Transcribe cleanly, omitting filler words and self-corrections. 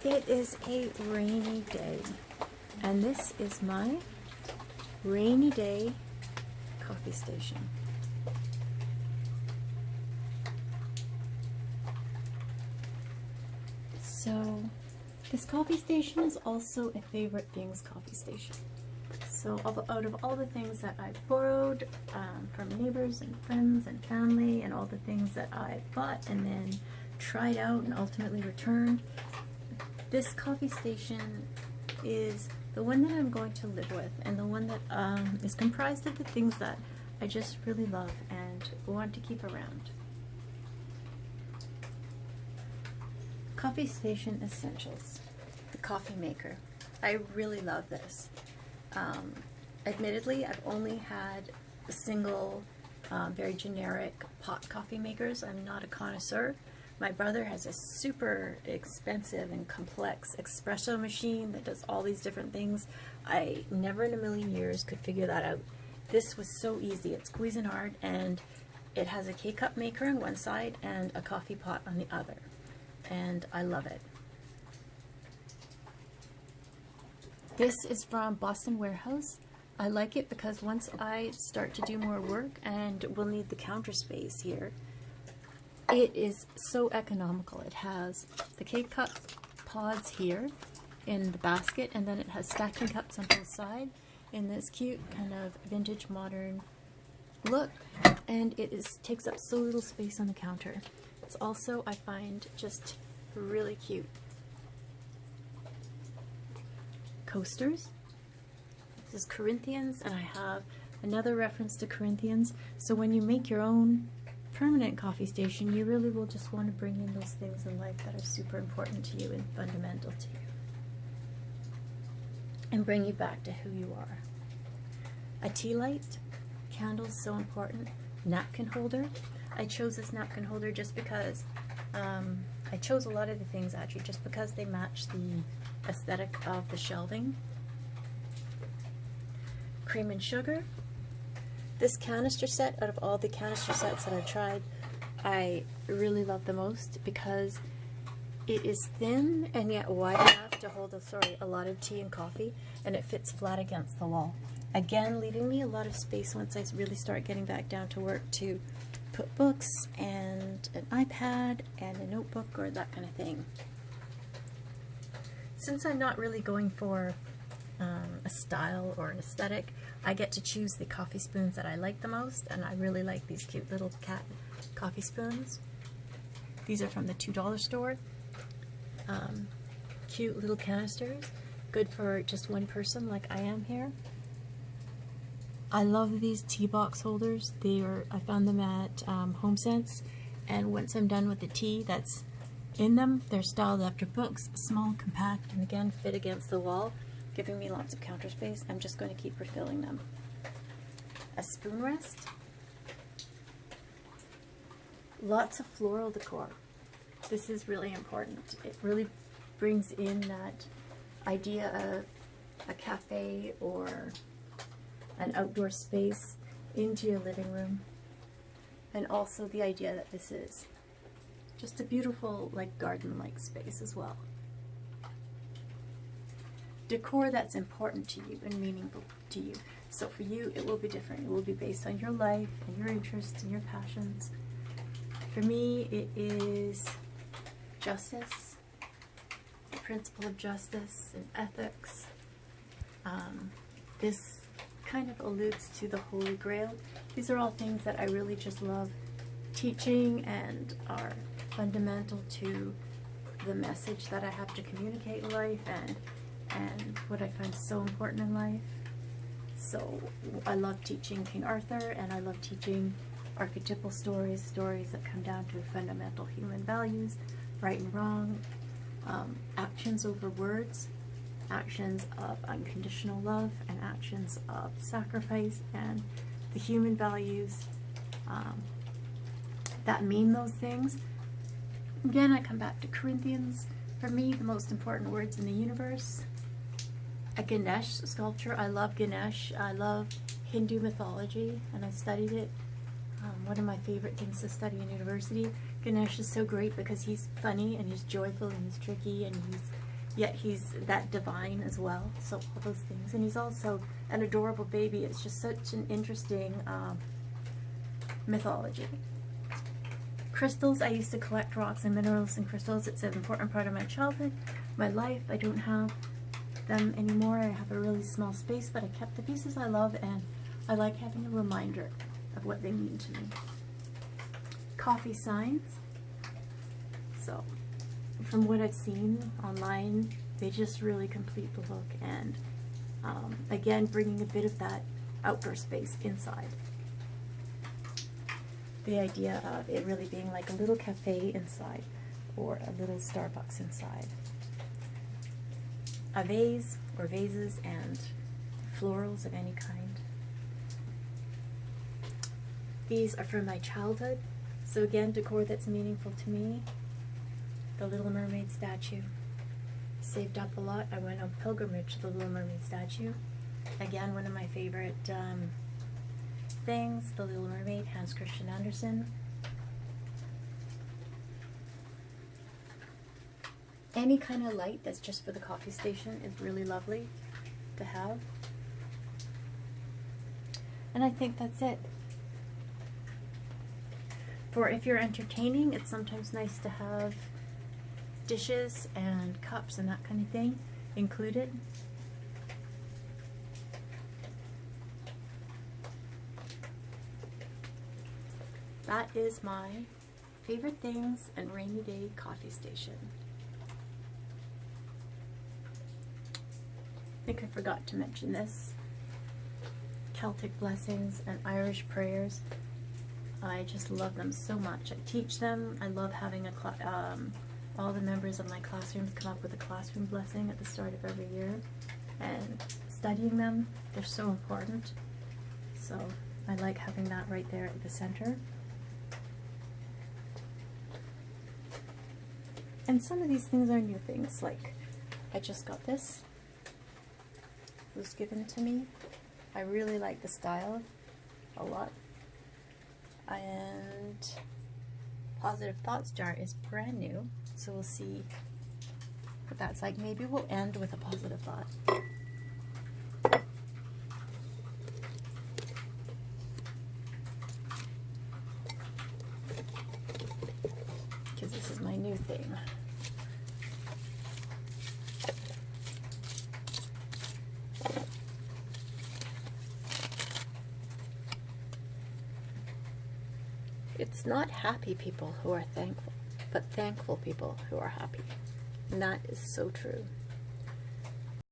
It is a rainy day, and this is my rainy day coffee station. So this coffee station is also a favorite things coffee station. So out of all the things that I've borrowed from neighbors and friends and family, and all the things that I bought and then tried out and ultimately returned, this coffee station is the one that I'm going to live with, and the one that is comprised of the things that I just really love and want to keep around. Coffee station essentials. The coffee maker. I really love this. Admittedly, I've only had a single very generic pot coffee makers. I'm not a connoisseur. My brother has a super expensive and complex espresso machine that does all these different things. I never in a million years could figure that out. This was so easy. It's Cuisinart, and it has a K-cup maker on one side and a coffee pot on the other. And I love it. This is from Boston Warehouse. I like it because once I start to do more work and we'll need the counter space here, it is so economical. It has the K-cup pods here in the basket, and then it has stacking cups on both sides in this cute kind of vintage modern look, and it takes up so little space on the counter. It's also, I find, just really cute. Coasters. This is Corinthians, and I have another reference to Corinthians. So when you make your own permanent coffee station, you really will just want to bring in those things in life that are super important to you and fundamental to you, and bring you back to who you are. A tea light, candles, so important. Napkin holder. I chose this napkin holder just because I chose a lot of the things actually just because they match the aesthetic of the shelving. Cream and sugar. This canister set, out of all the canister sets that I've tried, I really love the most because it is thin and yet wide enough to hold a lot of tea and coffee, and it fits flat against the wall. Again, leaving me a lot of space once I really start getting back down to work to put books and an iPad and a notebook or that kind of thing. Since I'm not really going for a style or an aesthetic, I get to choose the coffee spoons that I like the most, and I really like these cute little cat coffee spoons. These are from the $2 store. Cute little canisters, good for just one person like I am here. I love these tea box holders. I found them at HomeSense, and once I'm done with the tea that's in them, they're styled after books, small, compact, and again fit against the wall, giving me lots of counter space. I'm just going to keep refilling them. A spoon rest. Lots of floral decor. This is really important. It really brings in that idea of a cafe or an outdoor space into your living room, and also the idea that this is just a beautiful, like, garden-like space as well. Decor that's important to you and meaningful to you. So for you, it will be different. It will be based on your life and your interests and your passions. For me, it is justice, the principle of justice and ethics. This kind of alludes to the Holy Grail. These are all things that I really just love teaching and are fundamental to the message that I have to communicate in life and what I find so important in life. So I love teaching King Arthur, and I love teaching archetypal stories, stories that come down to fundamental human values, right and wrong, actions over words, actions of unconditional love, and actions of sacrifice, and the human values that mean those things. Again, I come back to Corinthians. For me, the most important words in the universe. A Ganesh sculpture. I love Ganesh. I love Hindu mythology, and I studied it. One of my favorite things to study in university. Ganesh is so great because he's funny and he's joyful and he's tricky and yet he's that divine as well. So all those things. And he's also an adorable baby. It's just such an interesting mythology. Crystals. I used to collect rocks and minerals and crystals. It's an important part of my childhood, my life. I don't have them anymore. I have a really small space, but I kept the pieces I love, and I like having a reminder of what they mean to me. Coffee signs. So from what I've seen online, they just really complete the look, and again, bringing a bit of that outdoor space inside. The idea of it really being like a little cafe inside, or a little Starbucks inside. A vase or vases and florals of any kind. These are from my childhood. So again, decor that's meaningful to me. The Little Mermaid statue. Saved up a lot. I went on pilgrimage to the Little Mermaid statue. Again, one of my favorite things, The Little Mermaid, Hans Christian Andersen. Any kind of light that's just for the coffee station is really lovely to have. And I think that's it. For if you're entertaining, it's sometimes nice to have dishes and cups and that kind of thing included. That is my favorite things and rainy day coffee station. I think I forgot to mention this. Celtic blessings and Irish prayers. I just love them so much. I teach them. I love having all the members of my classrooms come up with a classroom blessing at the start of every year, and studying them. They're so important. So I like having that right there at the center. And some of these things are new things. Like, I just got this. It was given to me. I really like the style a lot. And Positive Thoughts jar is brand new, so we'll see what that's like. Maybe we'll end with a positive thought. Because this is my new thing. It's not happy people who are thankful, but thankful people who are happy. And that is so true.